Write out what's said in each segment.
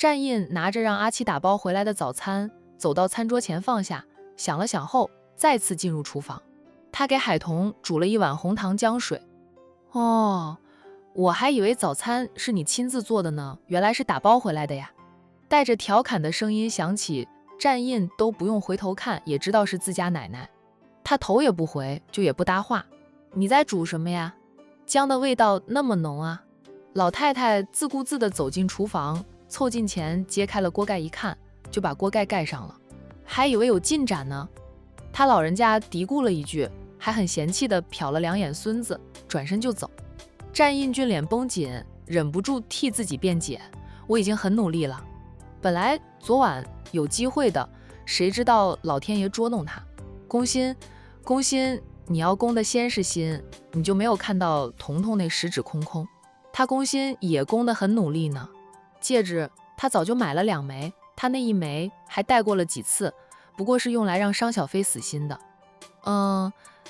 战印拿着让阿七打包回来的早餐，走到餐桌前放下，想了想后，再次进入厨房。他给海童煮了一碗红糖姜水。哦，我还以为早餐是你亲自做的呢，原来是打包回来的呀。带着调侃的声音响起，战印都不用回头看，也知道是自家奶奶。他头也不回，就也不搭话。你在煮什么呀？姜的味道那么浓啊。老太太自顾自地走进厨房，凑近前揭开了锅盖一看，就把锅盖盖上了。还以为有进展呢。他老人家嘀咕了一句，还很嫌弃地瞟了两眼孙子，转身就走。战印俊脸绷紧，忍不住替自己辩解，我已经很努力了。本来昨晚有机会的，谁知道老天爷捉弄他。攻心，攻心，你要攻的先是心，你就没有看到彤彤那十指空空。他攻心也攻得很努力呢。戒指他早就买了2枚，他那1枚还戴过了几次，不过是用来让商小飞死心的。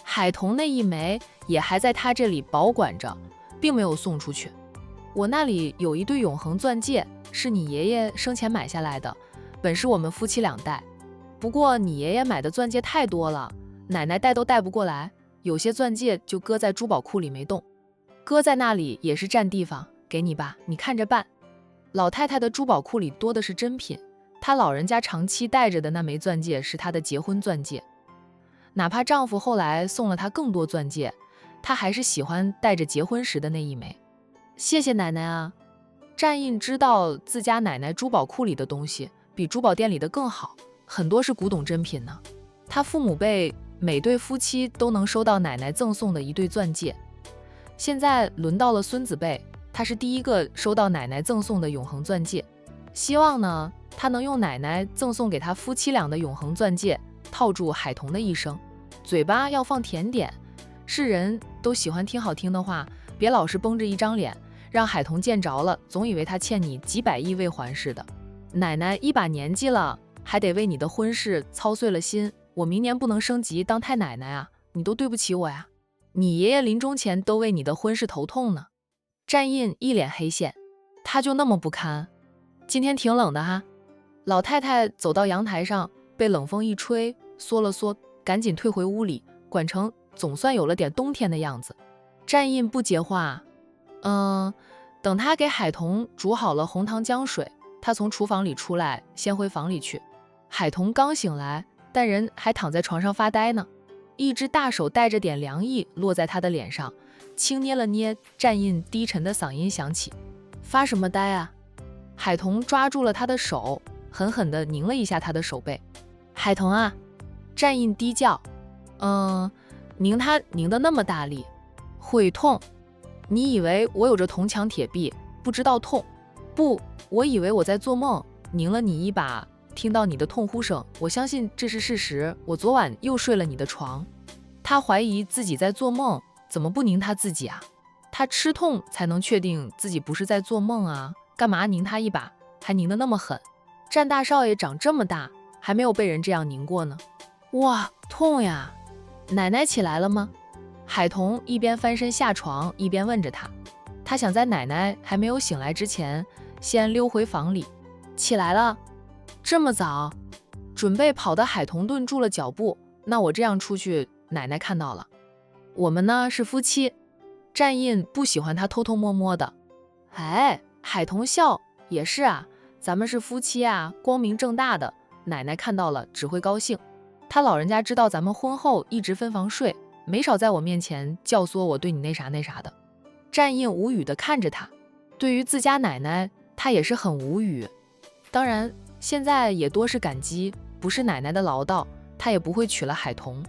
海童那1枚也还在他这里保管着，并没有送出去。我那里有一对永恒钻戒，是你爷爷生前买下来的，本是我们夫妻2戴。不过你爷爷买的钻戒太多了，奶奶戴都戴不过来，有些钻戒就搁在珠宝库里没动。搁在那里也是占地方，给你吧，你看着办。老太太的珠宝库里多的是珍品，她老人家长期戴着的那枚钻戒是她的结婚钻戒。哪怕丈夫后来送了她更多钻戒，她还是喜欢戴着结婚时的那1枚。谢谢奶奶啊。战印知道自家奶奶珠宝库里的东西比珠宝店里的更好，很多是古董珍品呢。他父母辈每对夫妻都能收到奶奶赠送的1对钻戒，现在轮到了孙子辈，他是第一个收到奶奶赠送的永恒钻戒。希望呢，他能用奶奶赠送给他夫妻俩的永恒钻戒套住海童的一生。嘴巴要放甜点，是人都喜欢听好听的话，别老是绷着一张脸，让海童见着了，总以为他欠你几百亿未还似的。奶奶一把年纪了，还得为你的婚事操碎了心。我明年不能升级当太奶奶啊，你都对不起我呀。你爷爷临终前都为你的婚事头痛呢。战印一脸黑线，他就那么不堪？今天挺冷的哈。老太太走到阳台上，被冷风一吹，缩了缩，赶紧退回屋里，管成总算有了点冬天的样子。战印不接话。等他给海童煮好了红糖姜水，他从厨房里出来，先回房里去。海童刚醒来，但人还躺在床上发呆呢。一只大手带着点凉意落在他的脸上，轻捏了捏，战印低沉的嗓音响起：发什么呆啊？海童抓住了他的手，狠狠地拧了一下他的手背。海童啊。战印低叫。拧他拧得那么大力，会痛。你以为我有着铜墙铁壁，不知道痛？不，我以为我在做梦，拧了你一把，听到你的痛呼声，我相信这是事实。我昨晚又睡了你的床。他怀疑自己在做梦，怎么不拧他自己啊？他吃痛才能确定自己不是在做梦啊，干嘛拧他一把，还拧得那么狠？战大少爷长这么大，还没有被人这样拧过呢。哇，痛呀！奶奶起来了吗？海童一边翻身下床，一边问着他。他想在奶奶还没有醒来之前，先溜回房里。起来了？这么早？准备跑的海童顿住了脚步。那我这样出去，奶奶看到了。我们呢是夫妻。战印不喜欢他偷偷摸摸的。哎，海童笑，也是啊，咱们是夫妻啊，光明正大的，奶奶看到了只会高兴。他老人家知道咱们婚后一直分房睡，没少在我面前教唆我对你那啥那啥的。战印无语地看着他，对于自家奶奶，他也是很无语。当然，现在也多是感激，不是奶奶的唠叨，他也不会娶了海童。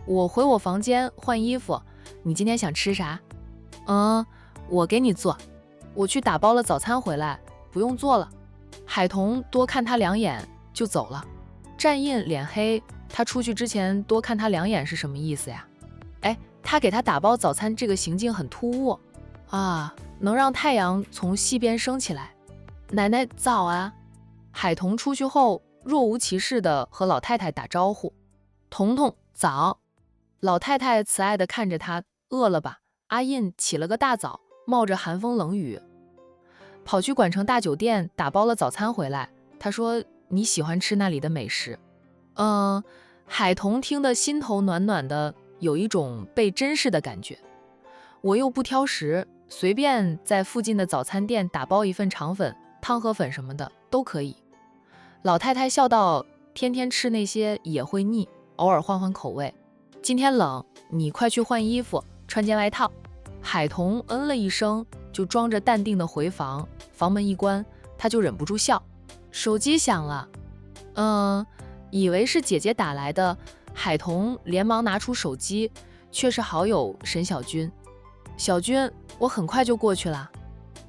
我回我房间换衣服，你今天想吃啥？我给你做。我去打包了早餐回来，不用做了。海童多看他2眼就走了。战印脸黑，他出去之前多看他2眼是什么意思呀？他给他打包早餐这个行径很突兀啊，能让太阳从西边升起来。奶奶早啊。海童出去后若无其事地和老太太打招呼。彤彤早。老太太慈爱地看着他，饿了吧？阿印起了个大早，冒着寒风冷雨。跑去管城大酒店打包了早餐回来。他说你喜欢吃那里的美食。海童听得心头暖暖的，有一种被珍视的感觉。我又不挑食，随便在附近的早餐店打包一份肠粉、汤河粉什么的都可以。老太太笑道，天天吃那些也会腻，偶尔换换口味。今天冷，你快去换衣服，穿件外套。海童嗯了一声，就装着淡定的回房。房门一关，他就忍不住笑。手机响了，以为是姐姐打来的，海童连忙拿出手机，却是好友沈小军。小军，我很快就过去了。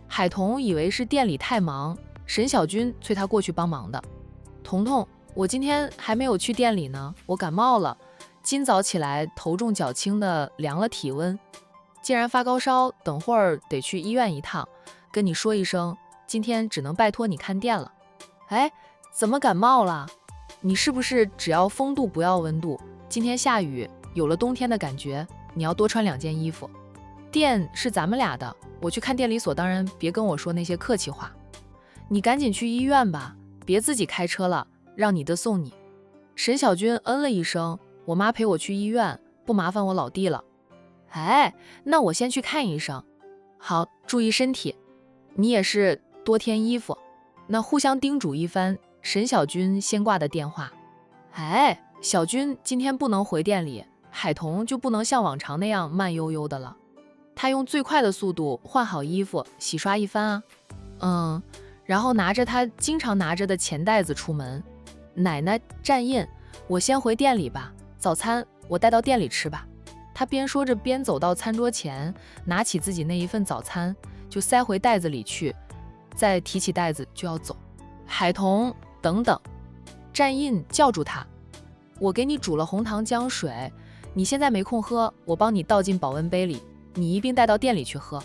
海童以为是店里太忙，沈小军催他过去帮忙的。彤彤，我今天还没有去店里呢，我感冒了，今早起来头重脚轻的，量了体温，既然发高烧，等会儿得去医院一趟，跟你说一声，今天只能拜托你看店了。哎，怎么感冒了？你是不是只要风度不要温度？今天下雨，有了冬天的感觉，你要多穿2件衣服。店是咱们俩的，我去看店理所当然，别跟我说那些客气话。你赶紧去医院吧，别自己开车了，让你的送你。沈小军嗯了一声，我妈陪我去医院，不麻烦我老弟了。哎，那我先去看医生。好，注意身体。你也是多添衣服。那互相叮嘱一番，沈小军先挂的电话。哎，小军今天不能回店里，海童就不能像往常那样慢悠悠的了。他用最快的速度换好衣服，洗刷一番啊。然后拿着他经常拿着的钱袋子出门。奶奶站印，我先回店里吧，早餐我带到店里吃吧。他边说着边走到餐桌前，拿起自己那一份早餐就塞回袋子里去，再提起袋子就要走。海童，等等！站印叫住他，我给你煮了红糖姜水，你现在没空喝，我帮你倒进保温杯里，你一并带到店里去喝。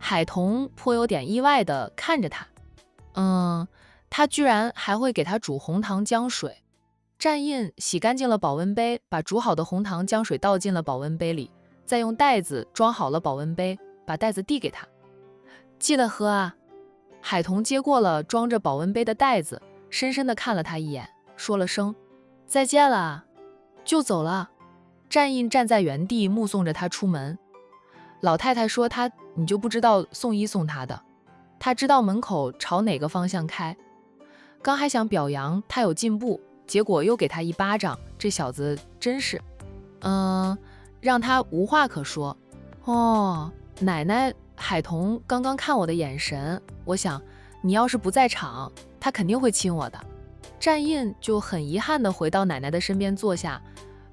海童颇有点意外地看着他，他居然还会给他煮红糖姜水。站印洗干净了保温杯，把煮好的红糖姜水倒进了保温杯里，再用袋子装好了保温杯，把袋子递给他。记得喝啊。海童接过了装着保温杯的袋子，深深地看了他一眼，说了声再见了，就走了。站印站在原地目送着他出门。老太太说你就不知道送医送他的，他知道门口朝哪个方向开。刚还想表扬他有进步，结果又给他一巴掌，这小子真是让他无话可说。奶奶，海童刚刚看我的眼神，我想你要是不在场，他肯定会亲我的。站印就很遗憾地回到奶奶的身边坐下，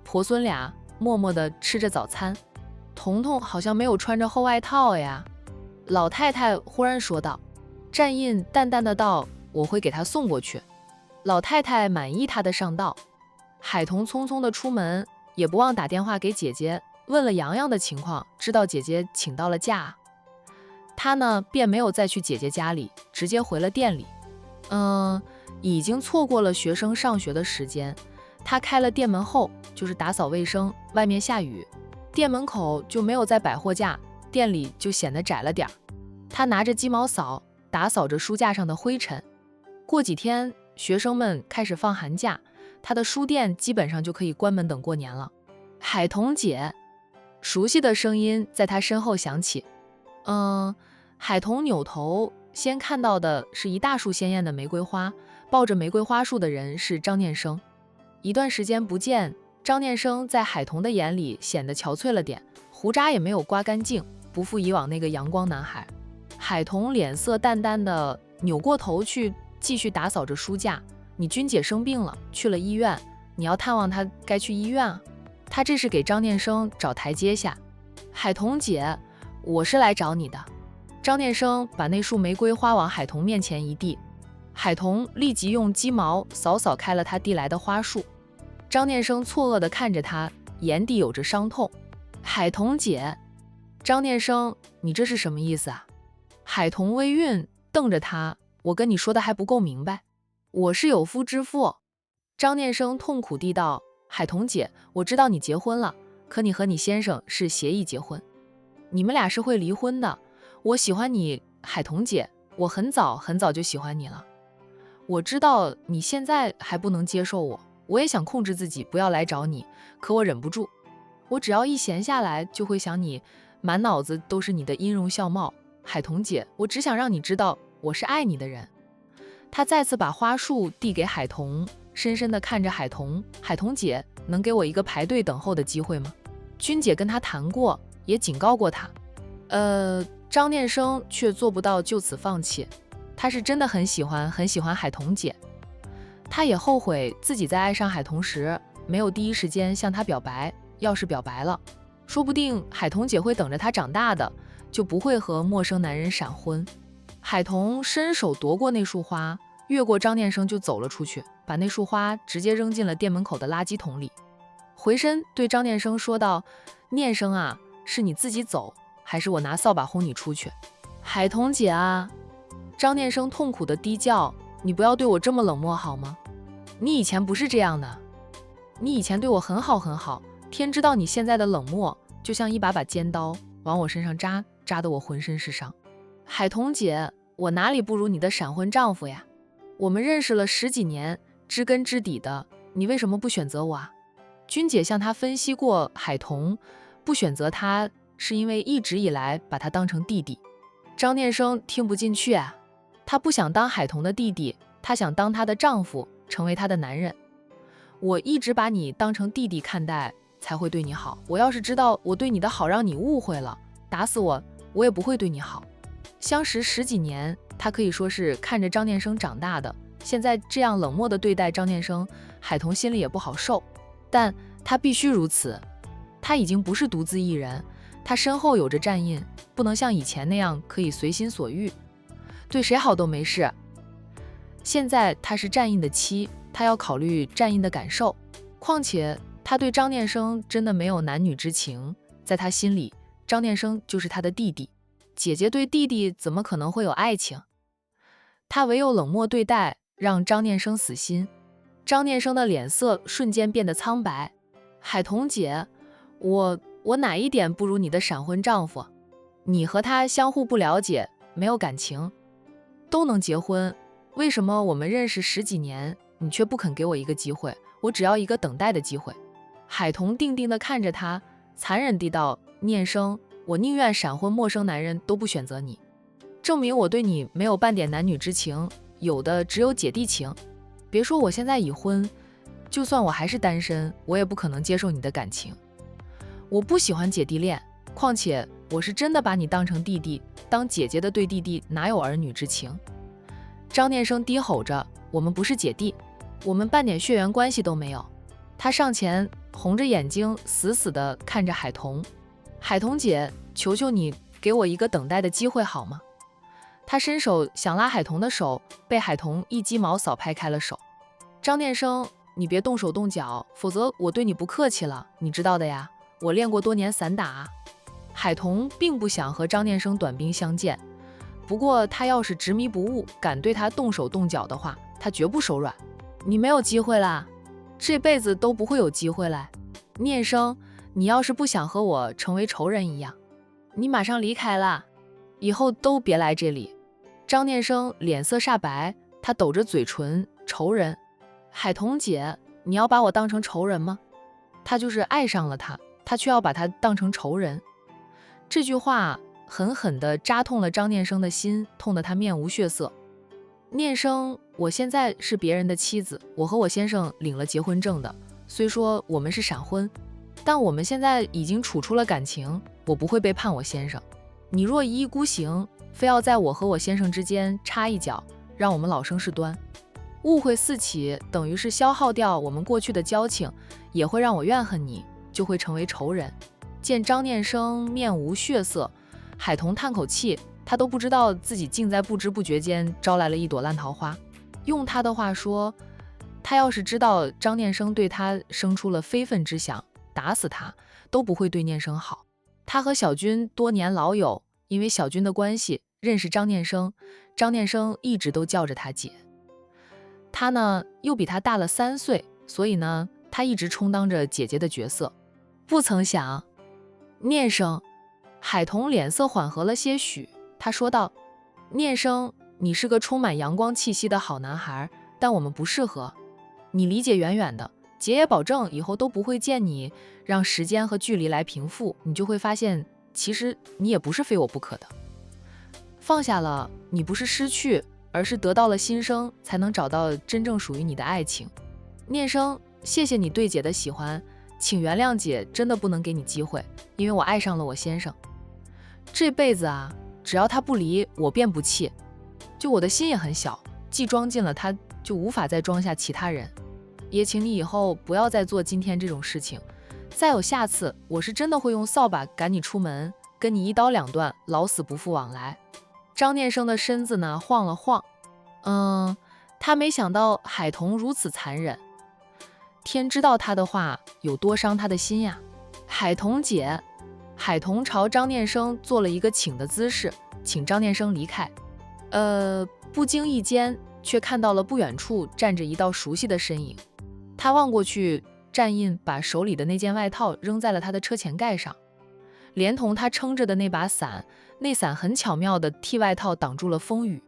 婆孙俩默默地吃着早餐。彤彤好像没有穿着厚外套呀，老太太忽然说道。站印淡淡的道，我会给他送过去。老太太满意他的上道。海童匆匆地出门，也不忘打电话给姐姐，问了洋洋的情况，知道姐姐请到了假。他呢便没有再去姐姐家里，直接回了店里。已经错过了学生上学的时间。他开了店门后就是打扫卫生，外面下雨，店门口就没有在摆货架，店里就显得窄了点儿。他拿着鸡毛扫，打扫着书架上的灰尘。过几天学生们开始放寒假，他的书店基本上就可以关门等过年了。海童姐，熟悉的声音在他身后响起。海童扭头，先看到的是一大束鲜艳的玫瑰花，抱着玫瑰花束的人是张念生。一段时间不见，张念生在海童的眼里显得憔悴了点，胡渣也没有刮干净，不复以往那个阳光男孩。海童脸色淡淡的扭过头去，继续打扫着书架。你君姐生病了，去了医院，你要探望她，该去医院啊。他这是给张念生找台阶下。海童姐，我是来找你的。张念生把那束玫瑰花往海童面前一递，海童立即用鸡毛扫开了他递来的花束。张念生错愕地看着他，眼底有着伤痛。海童姐，张念生，你这是什么意思啊？海童微晕，瞪着他，我跟你说的还不够明白？我是有夫之妇。张念生痛苦地道，海童姐，我知道你结婚了，可你和你先生是协议结婚，你们俩是会离婚的。我喜欢你海彤姐，我很早很早就喜欢你了。我知道你现在还不能接受我，我也想控制自己不要来找你，可我忍不住。我只要一闲下来就会想你，满脑子都是你的音容笑貌。海彤姐，我只想让你知道我是爱你的人。他再次把花束递给海彤，深深地看着海彤。海彤姐，能给我一个排队等候的机会吗？君姐跟他谈过，也警告过他。张念生却做不到就此放弃。他是真的很喜欢海彤姐。他也后悔自己在爱上海彤时没有第一时间向她表白，要是表白了，说不定海彤姐会等着他长大的，就不会和陌生男人闪婚。海彤伸手夺过那束花，越过张念生就走了出去，把那束花直接扔进了店门口的垃圾桶里。回身对张念生说道：念生啊，是你自己走，还是我拿扫把轰你出去？海彤姐啊，张念生痛苦地低叫，你不要对我这么冷漠好吗？你以前不是这样的，你以前对我很好很好，天知道你现在的冷漠就像一把尖刀往我身上扎，扎得我浑身是伤。海彤姐，我哪里不如你的闪婚丈夫呀？我们认识了10几年，知根知底的，你为什么不选择我啊？君姐向他分析过，海彤不选择他是因为一直以来把他当成弟弟。张念生听不进去啊，他不想当海彤的弟弟，他想当她的丈夫，成为她的男人。我一直把你当成弟弟看待，才会对你好。我要是知道我对你的好让你误会了，打死我也不会对你好。相识10几年，他可以说是看着张念生长大的，现在这样冷漠地对待张念生，海彤心里也不好受。但他必须如此，他已经不是独自一人，他身后有着战印，不能像以前那样可以随心所欲，对谁好都没事。现在他是战印的妻，他要考虑战印的感受。况且他对张念生真的没有男女之情，在他心里，张念生就是他的弟弟，姐姐对弟弟怎么可能会有爱情？他唯有冷漠对待，让张念生死心。张念生的脸色瞬间变得苍白。海彤姐，我哪一点不如你的闪婚丈夫？你和他相互不了解，没有感情，都能结婚，为什么我们认识10几年，你却不肯给我一个机会？我只要一个等待的机会。海彤定定地看着他，残忍地道：念生，我宁愿闪婚陌生男人都不选择你，证明我对你没有半点男女之情，有的只有姐弟情。别说我现在已婚，就算我还是单身，我也不可能接受你的感情。我不喜欢姐弟恋，况且我是真的把你当成弟弟，当姐姐的对弟弟哪有儿女之情？张念生低吼着：我们不是姐弟，我们半点血缘关系都没有。他上前红着眼睛死死地看着海彤：海彤姐，求求你给我一个等待的机会好吗？他伸手想拉海彤的手，被海彤一鸡毛扫拍开了手。张念生，你别动手动脚，否则我对你不客气了，你知道的呀，我练过多年散打啊。海彤并不想和张念生短兵相见，不过他要是执迷不悟，敢对他动手动脚的话，他绝不手软。你没有机会啦，这辈子都不会有机会了。念生，你要是不想和我成为仇人一样，你马上离开啦，以后都别来这里。张念生脸色煞白，他抖着嘴唇：仇人？海彤姐，你要把我当成仇人吗？他就是爱上了他，他却要把他当成仇人。这句话狠狠地扎痛了张念生的心，痛得他面无血色。念生，我现在是别人的妻子，我和我先生领了结婚证的，虽说我们是闪婚，但我们现在已经处出了感情，我不会背叛我先生。你若一意孤行，非要在我和我先生之间插一脚，让我们老生事端，误会四起，等于是消耗掉我们过去的交情，也会让我怨恨你，就会成为仇人。见张念生面无血色，海彤叹口气，他都不知道自己竟在不知不觉间招来了一朵烂桃花。用他的话说，他要是知道张念生对他生出了非分之想，打死他都不会对念生好。他和小军多年老友，因为小军的关系认识张念生，张念生一直都叫着他姐。他呢又比他大了3岁，所以呢他一直充当着姐姐的角色。不曾想，念生，海彤脸色缓和了些许，他说道：聂生，你是个充满阳光气息的好男孩，但我们不适合。你离姐远远的，姐也保证以后都不会见你。让时间和距离来平复，你就会发现，其实你也不是非我不可的。放下了，你不是失去，而是得到了新生，才能找到真正属于你的爱情。聂生，谢谢你对姐的喜欢，请原谅姐真的不能给你机会，因为我爱上了我先生。这辈子啊，只要他不离，我便不弃。就我的心也很小，既装进了他，就无法再装下其他人。也请你以后不要再做今天这种事情，再有下次，我是真的会用扫把赶你出门，跟你一刀两断，老死不复往来。张念生的身子呢晃了晃，他没想到海童如此残忍，天知道他的话有多伤他的心呀。海童姐，海童朝张念生做了一个请的姿势，请张念生离开。不经意间却看到了不远处站着一道熟悉的身影。他望过去，战印把手里的那件外套扔在了他的车前盖上，连同他撑着的那把伞，那伞很巧妙地替外套挡住了风雨。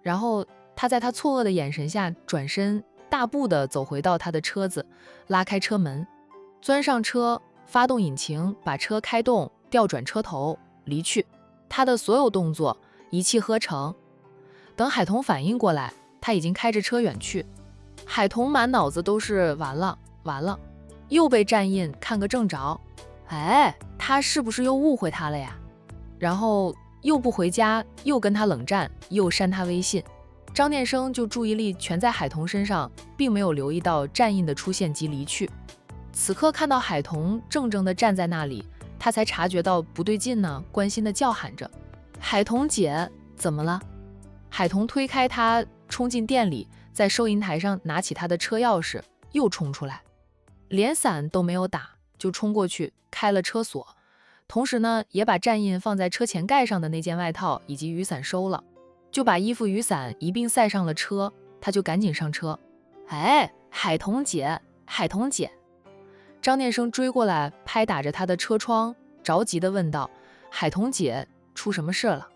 然后他在他错愕的眼神下转身，大步地走回到他的车子，拉开车门，钻上车，发动引擎，把车开动，调转车头离去。他的所有动作一气呵成。等海童反应过来，他已经开着车远去。海童满脑子都是完了完了，又被战印看个正着。他是不是又误会他了呀？然后又不回家，又跟他冷战，又删他微信。张念生就注意力全在海童身上，并没有留意到战印的出现及离去。此刻看到海童怔怔地站在那里，他才察觉到不对劲呢，关心地叫喊着：海童姐，怎么了？海童推开他，冲进店里，在收银台上拿起他的车钥匙，又冲出来，连伞都没有打，就冲过去开了车锁，同时呢，也把战印放在车前盖上的那件外套以及雨伞收了，就把衣服雨伞一并塞上了车。他就赶紧上车。海童姐，海童姐！张念生追过来，拍打着他的车窗，着急地问道：海童姐，出什么事了？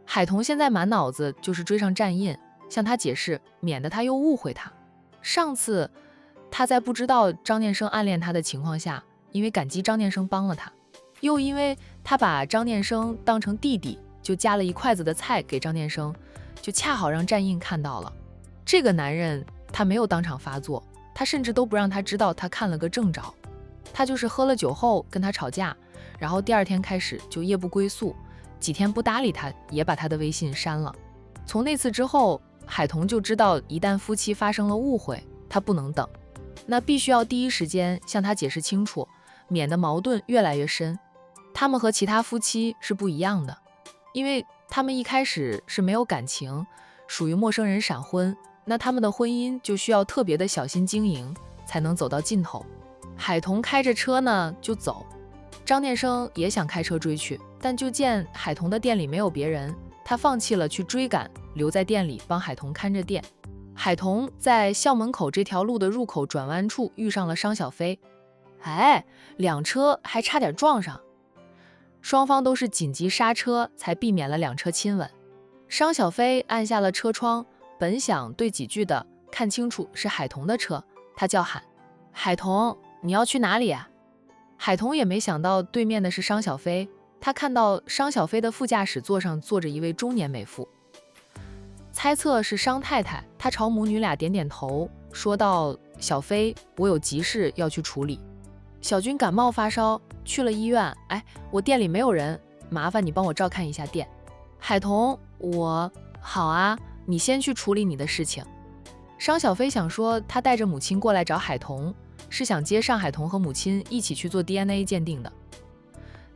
海童现在满脑子就是追上战印，向他解释，免得他又误会他。上次他在不知道张念生暗恋他的情况下，因为感激张念生帮了他，又因为他把张念生当成弟弟，就夹了一筷子的菜给张念生，就恰好让战印看到了。这个男人他没有当场发作，他甚至都不让他知道他看了个正着。他就是喝了酒后跟他吵架，然后第二天开始就夜不归宿，几天不搭理他，也把他的微信删了。从那次之后，海童就知道一旦夫妻发生了误会，他不能等，那必须要第一时间向他解释清楚，免得矛盾越来越深。他们和其他夫妻是不一样的，因为他们一开始是没有感情，属于陌生人闪婚，那他们的婚姻就需要特别的小心经营，才能走到尽头。海童开着车呢就走，张念生也想开车追去，但就见海童的店里没有别人，他放弃了去追赶，留在店里帮海童看着店。海童在校门口这条路的入口转弯处遇上了商小飞，两车还差点撞上，双方都是紧急刹车才避免了两车亲吻。商小飞按下了车窗，本想对几句的，看清楚是海童的车，他叫喊：海童，你要去哪里啊？海童也没想到对面的是商小飞，他看到商小飞的副驾驶座上坐着一位中年美妇，猜测是商太太，他朝母女俩点点头，说道：小飞，我有急事要去处理，小军感冒发烧去了医院，我店里没有人，麻烦你帮我照看一下店。海童，好啊，你先去处理你的事情。商小飞想说他带着母亲过来找海童，是想接上海童和母亲一起去做 DNA 鉴定的，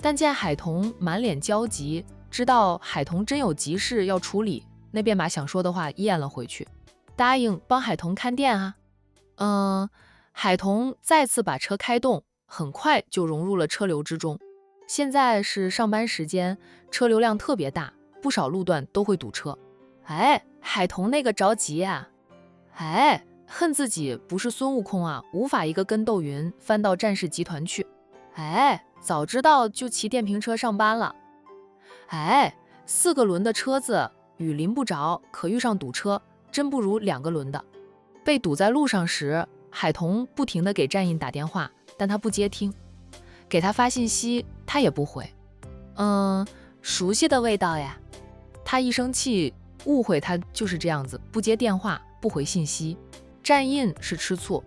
但见海童满脸焦急，知道海童真有急事要处理，那便把想说的话咽了回去，答应帮海童看店啊。海童再次把车开动，很快就融入了车流之中。现在是上班时间，车流量特别大，不少路段都会堵车。海童那个着急啊，恨自己不是孙悟空啊，无法一个跟斗云翻到战士集团去。早知道就骑电瓶车上班了。4个轮的车子雨淋不着，可遇上堵车，真不如2个轮的。被堵在路上时，海童不停地给战印打电话，但他不接听，给他发信息，他也不回。熟悉的味道呀。他一生气，误会他就是这样子，不接电话，不回信息。战印是吃醋，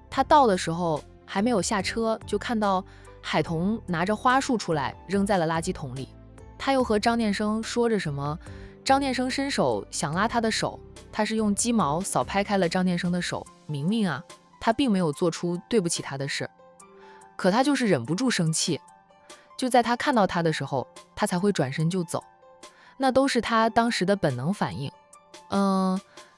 他到的时候还没有下车，就看到海童拿着花束出来，扔在了垃圾桶里。他又和张念生说着什么，张念生伸手想拉他的手，他是用鸡毛扫拍开了张念生的手。明明啊，他并没有做出对不起他的事，可他就是忍不住生气。就在他看到他的时候，他才会转身就走，那都是他当时的本能反应。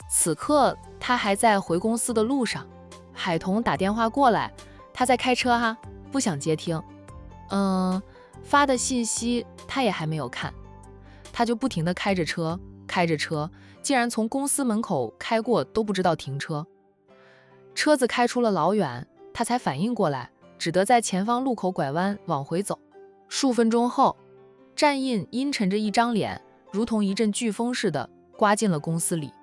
此刻他还在回公司的路上，海童打电话过来，他在开车哈，不想接听。发的信息他也还没有看，他就不停地开着车，竟然从公司门口开过都不知道停车。车子开出了老远，他才反应过来，只得在前方路口拐弯往回走。数分钟后，战印阴沉着一张脸，如同一阵飓风似的刮进了公司里。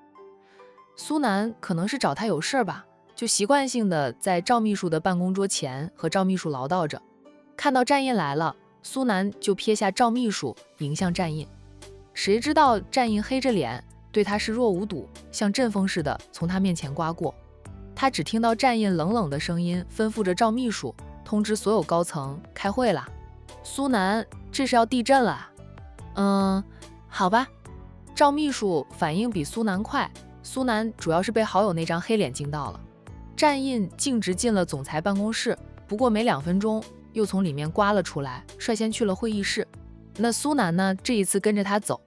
苏南可能是找他有事吧，就习惯性的在赵秘书的办公桌前和赵秘书唠叨着。看到战印来了，苏南就撇下赵秘书迎向战印。谁知道战印黑着脸，对他视若无睹，像阵风似的从他面前刮过。他只听到战印冷冷的声音吩咐着赵秘书通知所有高层开会了。苏南，这是要地震了啊。好吧。赵秘书反应比苏南快，苏南主要是被好友那张黑脸惊到了。战印径直进了总裁办公室，不过没2分钟又从里面刮了出来，率先去了会议室。那苏南呢，这一次跟着他走。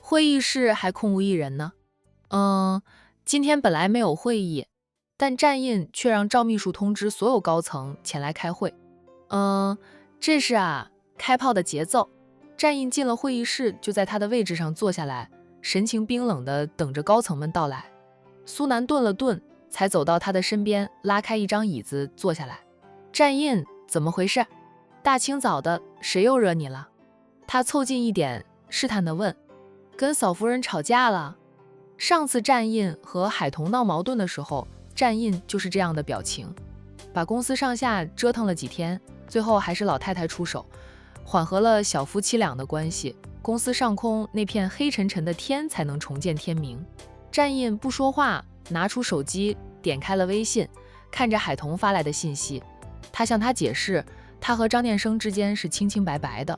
会议室还空无一人呢。今天本来没有会议，但战印却让赵秘书通知所有高层前来开会。这是开炮的节奏。战印进了会议室，就在他的位置上坐下来，神情冰冷地等着高层们到来。苏南顿了顿，才走到他的身边，拉开一张椅子坐下来。战印，怎么回事？大清早的，谁又惹你了？他凑近一点，试探地问。跟嫂夫人吵架了。上次战印和海童闹矛盾的时候，战印就是这样的表情，把公司上下折腾了几天，最后还是老太太出手，缓和了小夫妻俩的关系，公司上空那片黑沉沉的天才能重见天明。战印不说话，拿出手机点开了微信，看着海童发来的信息。他向他解释，他和张念生之间是清清白白的，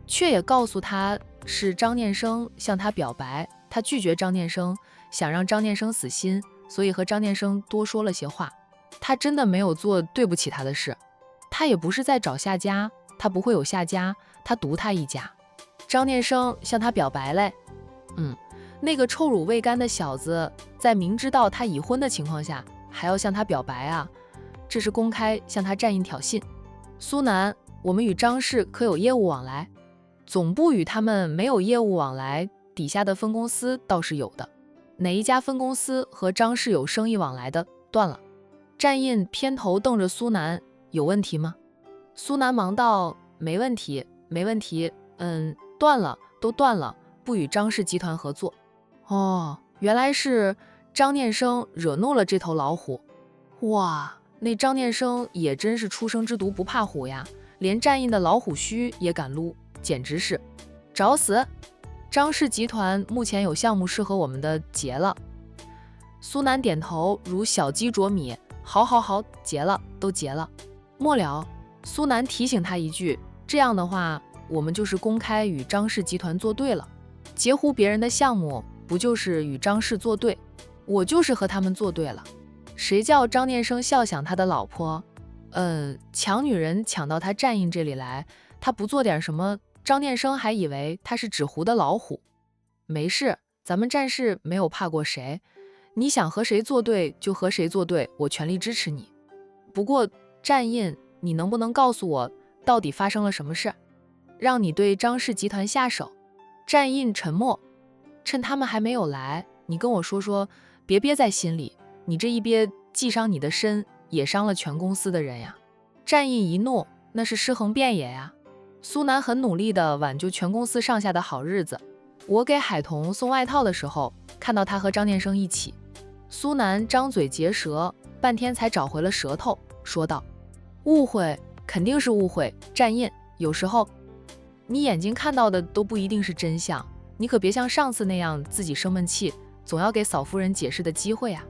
却也告诉他是张念生向他表白，他拒绝张念生，想让张念生死心，所以和张念生多说了些话。他真的没有做对不起他的事，他也不是在找下家，他不会有下家，他独他一家。张念生向他表白嘞。那个臭乳未干的小子，在明知道他已婚的情况下，还要向他表白啊，这是公开向他战印挑衅。苏南，我们与张氏可有业务往来？总部与他们没有业务往来，底下的分公司倒是有的。哪一家分公司和张氏有生意往来的，断了。战印偏头瞪着苏南，有问题吗？苏南忙道，没问题，没问题，断了，都断了，不与张氏集团合作。原来是张念生惹怒了这头老虎。哇，那张念生也真是初生之犊不怕虎呀，连战印的老虎须也敢撸，简直是找死。张氏集团目前有项目适合我们的，结了。苏南点头如小鸡啄米，好，结了，都结了。末了，苏南提醒他一句，这样的话，我们就是公开与张氏集团作对了。截胡别人的项目，不就是与张氏作对？我就是和他们作对了。谁叫张念生笑想他的老婆？抢女人抢到他战印这里来，他不做点什么，张念生还以为他是纸糊的老虎。没事，咱们战士没有怕过谁，你想和谁作对就和谁作对，我全力支持你。不过战印，你能不能告诉我，到底发生了什么事，让你对张氏集团下手？战印沉默，趁他们还没有来，你跟我说说，别憋在心里，你这一憋，既伤你的身，也伤了全公司的人呀。战印一怒，那是尸横遍野呀。苏南很努力地挽救全公司上下的好日子。我给海童送外套的时候，看到他和张念生一起。苏南张嘴结舌，半天才找回了舌头，说道：误会，肯定是误会。战印，有时候你眼睛看到的都不一定是真相，你可别像上次那样自己生闷气，总要给嫂夫人解释的机会啊。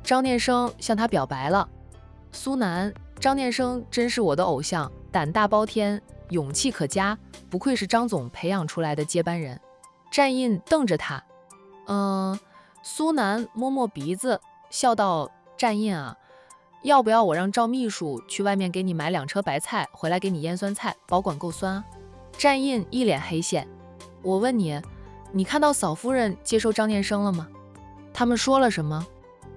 张念生向他表白了。苏南，张念生真是我的偶像，胆大包天，勇气可嘉，不愧是张总培养出来的接班人。战印瞪着他。苏南摸摸鼻子，笑道：战印啊，要不要我让赵秘书去外面给你买2车白菜，回来给你腌酸菜，保管够酸啊？战印一脸黑线。我问你，你看到嫂夫人接受张念生了吗？他们说了什么？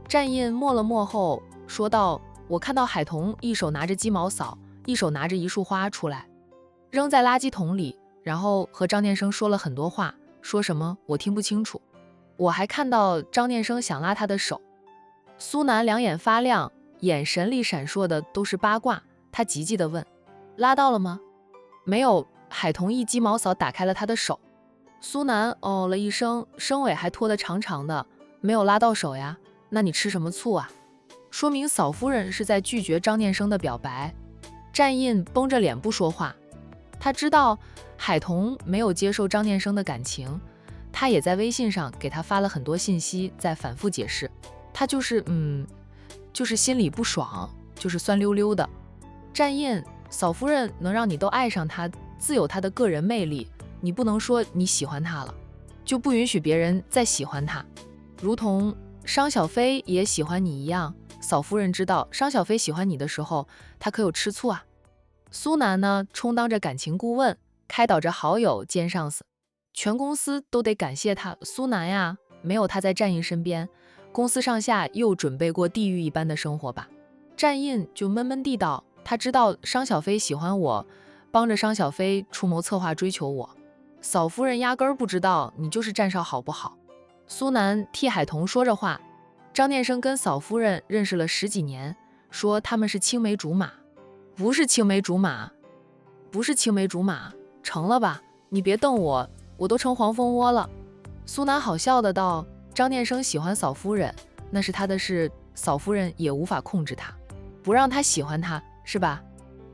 战印默了默后说道：我看到海童一手拿着鸡毛扫，一手拿着一束花出来，扔在垃圾桶里，然后和张念生说了很多话，说什么我听不清楚。我还看到张念生想拉他的手。苏南两眼发亮，眼神里闪烁的都是八卦，他急急地问：拉到了吗？没有。海童一鸡毛扫打开了他的手。苏南哦了一声，声尾还拖得长长的，没有拉到手呀？那你吃什么醋啊？说明嫂夫人是在拒绝张念生的表白。战印绷着脸不说话，他知道海童没有接受张念生的感情，他也在微信上给他发了很多信息，在反复解释，他就是心里不爽，就是酸溜溜的。战印，嫂夫人能让你都爱上他，自有他的个人魅力，你不能说你喜欢他了，就不允许别人再喜欢他。如同商小飞也喜欢你一样，嫂夫人知道商小飞喜欢你的时候，他可有吃醋啊。苏南呢，充当着感情顾问，开导着好友兼上司，全公司都得感谢他。苏南呀，没有他在战印身边，公司上下又准备过地狱一般的生活吧。战印就闷闷地道，他知道商小飞喜欢我，帮着商小飞出谋策划追求我，嫂夫人压根儿不知道你就是战少好不好。苏南替海童说着话，张念生跟嫂夫人认识了10几年，说他们是青梅竹马。不是青梅竹马，不是青梅竹马，成了吧？你别瞪我，我都成黄蜂窝了。苏南好笑的道：张念生喜欢嫂夫人，那是他的事，嫂夫人也无法控制他，不让他喜欢他，是吧？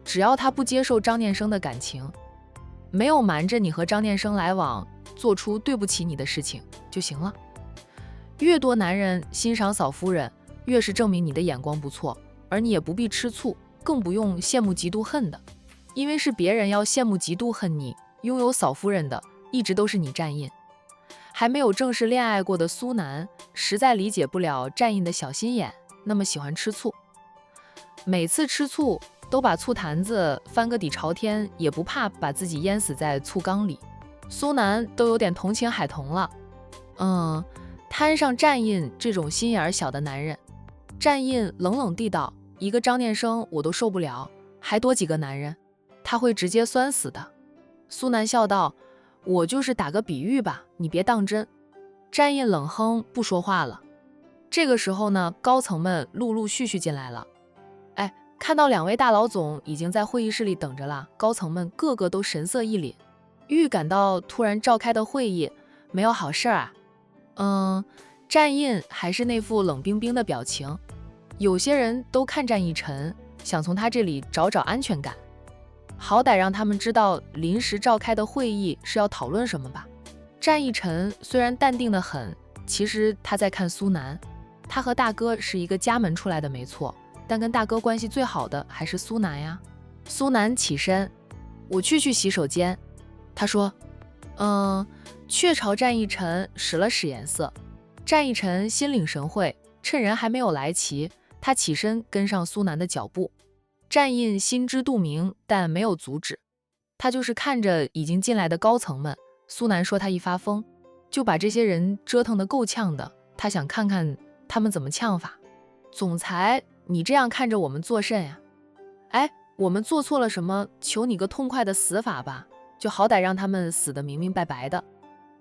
只要他不接受张念生的感情，没有瞒着你和张念生来往，做出对不起你的事情就行了。越多男人欣赏嫂夫人，越是证明你的眼光不错，而你也不必吃醋，更不用羡慕嫉妒恨的，因为是别人要羡慕嫉妒恨你，拥有嫂夫人的一直都是你战印。还没有正式恋爱过的苏南实在理解不了战印的小心眼，那么喜欢吃醋，每次吃醋都把醋坛子翻个底朝天，也不怕把自己淹死在醋缸里。苏南都有点同情海童了，摊上战印这种心眼小的男人。战印冷冷地道：一个张念生我都受不了，还多几个男人，他会直接酸死的。苏南笑道：我就是打个比喻吧，你别当真。战印冷哼不说话了。这个时候呢，高层们陆陆续续进来了。看到2位大老总已经在会议室里等着了，高层们个个都神色一凛，预感到突然召开的会议没有好事啊。战印还是那副冷冰冰的表情，有些人都看战一晨，想从他这里找安全感，好歹让他们知道临时召开的会议是要讨论什么吧。战一晨虽然淡定得很，其实他在看苏南，他和大哥是一个家门出来的没错，但跟大哥关系最好的还是苏南呀。苏南起身，我去洗手间。他说，却朝战一晨使了使眼色。战一晨心领神会，趁人还没有来齐，他起身跟上苏南的脚步。战印心知肚明，但没有阻止，他就是看着已经进来的高层们。苏南说他一发疯，就把这些人折腾得够呛的，他想看看他们怎么呛法。总裁，你这样看着我们做甚呀？我们做错了什么？求你个痛快的死法吧，就好歹让他们死得明明白白的。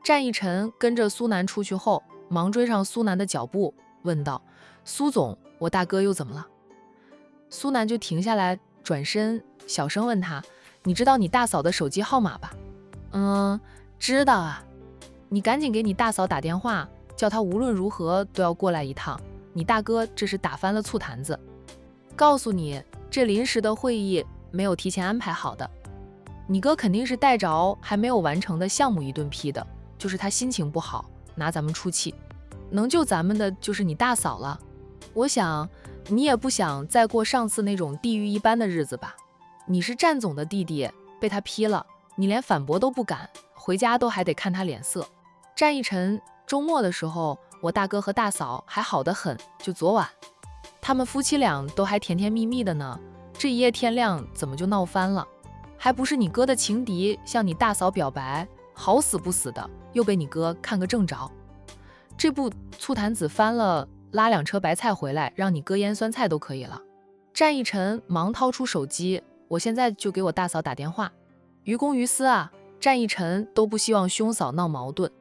战一晨跟着苏南出去后，忙追上苏南的脚步，问道：苏总，我大哥又怎么了？苏南就停下来，转身小声问他：你知道你大嫂的手机号码吧？知道啊。你赶紧给你大嫂打电话，叫她无论如何都要过来一趟。你大哥这是打翻了醋坛子。告诉你，这临时的会议没有提前安排好的。你哥肯定是带着还没有完成的项目一顿批的，就是他心情不好，拿咱们出气。能救咱们的就是你大嫂了。我想你也不想再过上次那种地狱一般的日子吧？你是战总的弟弟，被他批了，你连反驳都不敢，回家都还得看他脸色。战一晨，周末的时候，我大哥和大嫂还好得很，就昨晚，他们夫妻俩都还甜甜蜜蜜的呢。这一夜天亮，怎么就闹翻了？还不是你哥的情敌向你大嫂表白，好死不死的又被你哥看个正着。这不醋坛子翻了，拉2车白菜回来，让你哥腌酸菜都可以了。战一晨忙掏出手机，我现在就给我大嫂打电话。于公于私啊，战一晨都不希望兄嫂闹矛盾。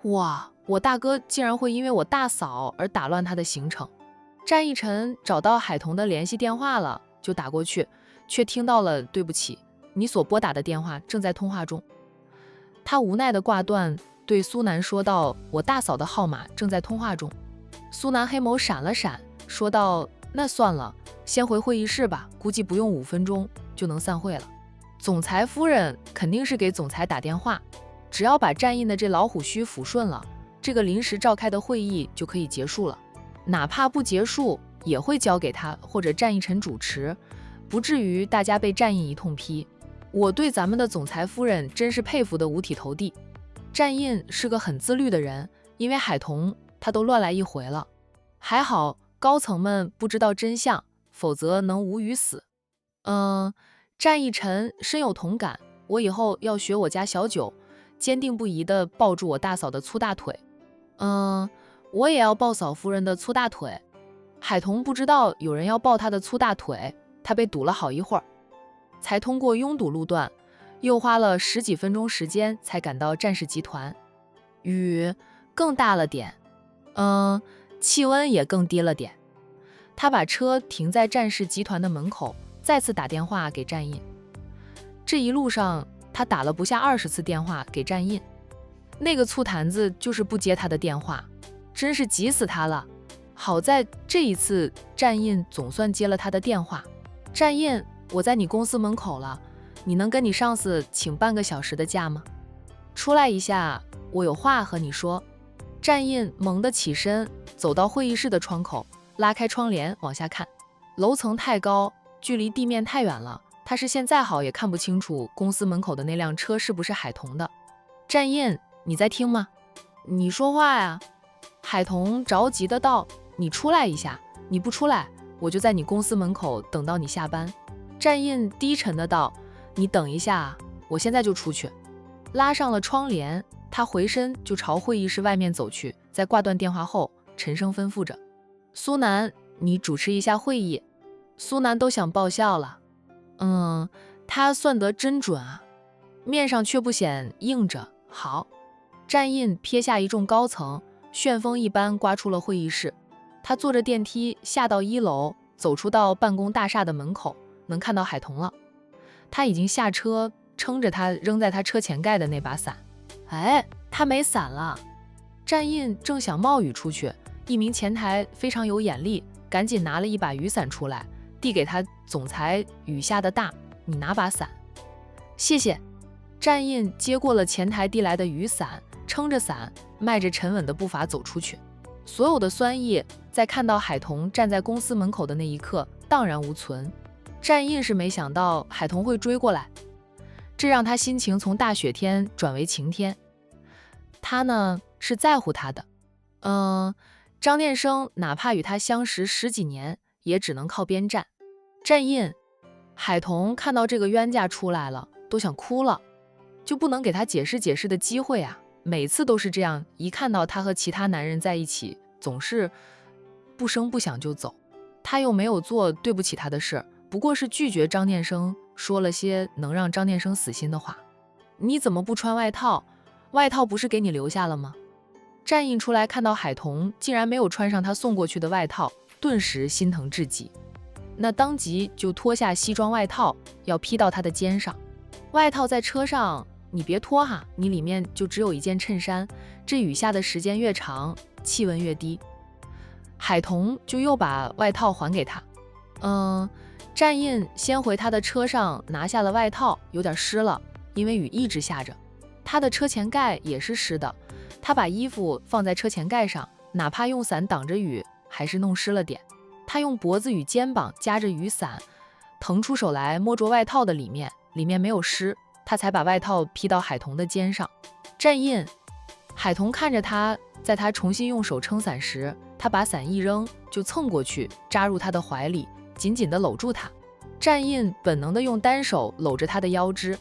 哇，我大哥竟然会因为我大嫂而打乱他的行程。战一晨找到海彤的联系电话了，就打过去，却听到了对不起，你所拨打的电话正在通话中。他无奈地挂断，对苏南说道，我大嫂的号码正在通话中。苏南黑眸闪了闪，说道，那算了，先回会议室吧，估计不用5分钟就能散会了。总裁夫人肯定是给总裁打电话，只要把战印的这老虎须抚顺了，这个临时召开的会议就可以结束了。哪怕不结束，也会交给他或者战一晨主持，不至于大家被战印一通批。我对咱们的总裁夫人真是佩服得五体投地。战印是个很自律的人，因为海彤他都乱来一回了，还好高层们不知道真相，否则能无语死。战一晨深有同感，我以后要学我家小九，坚定不移地抱住我大嫂的粗大腿。我也要抱嫂夫人的粗大腿。海彤不知道有人要抱她的粗大腿，她被堵了好一会儿，才通过拥堵路段，又花了10几分钟时间才赶到战氏集团。雨更大了点，气温也更低了点。他把车停在战氏集团的门口，再次打电话给战印。这一路上他打了不下20次电话给战印，那个醋坛子就是不接他的电话，真是急死他了。好在这一次战印总算接了他的电话。战印，我在你公司门口了，你能跟你上司请半个小时的假吗？出来一下，我有话和你说。战印猛地起身，走到会议室的窗口，拉开窗帘往下看。楼层太高，距离地面太远了，他是现在好也看不清楚公司门口的那辆车是不是海彤的。战印，你在听吗？你说话呀。海彤着急的道，你出来一下，你不出来，我就在你公司门口等到你下班。战印低沉的道，你等一下，我现在就出去。拉上了窗帘，他回身就朝会议室外面走去，在挂断电话后，沉声吩咐着，苏南，你主持一下会议。苏南都想爆笑了。他算得真准啊，面上却不显硬着。好。战印撇下一众高层，旋风一般刮出了会议室。他坐着电梯下到1楼，走出到办公大厦的门口，能看到海彤了。他已经下车，撑着他扔在他车前盖的那把伞。他没伞了。战印正想冒雨出去，一名前台非常有眼力，赶紧拿了一把雨伞出来，递给他。总裁，雨下的大，你拿把伞。谢谢。战印接过了前台递来的雨伞，撑着伞，迈着沉稳的步伐走出去。所有的酸意在看到海彤站在公司门口的那一刻荡然无存。战印是没想到海彤会追过来，这让他心情从大雪天转为晴天。他呢，是在乎他的。张念生哪怕与他相识10几年，也只能靠边站。战印，海彤看到这个冤家出来了，都想哭了，就不能给他解释解释的机会啊？每次都是这样，一看到他和其他男人在一起，总是不声不响就走。他又没有做对不起他的事，不过是拒绝张念生，说了些能让张念生死心的话。你怎么不穿外套？外套不是给你留下了吗？战印出来看到海彤竟然没有穿上他送过去的外套，顿时心疼至极。那当即就脱下西装外套，要披到他的肩上。外套在车上，你别脱哈，你里面就只有一件衬衫，这雨下的时间越长，气温越低。海童就又把外套还给他。战印先回他的车上拿下了外套，有点湿了，因为雨一直下着。他的车前盖也是湿的，他把衣服放在车前盖上，哪怕用伞挡着雨，还是弄湿了点。他用脖子与肩膀夹着雨伞，腾出手来摸着外套的里面没有湿，他才把外套披到海童的肩上。战印，海童看着他，在他重新用手撑伞时，他把伞一扔，就蹭过去，扎入他的怀里，紧紧地搂住他。战印本能地用单手搂着他的腰肢，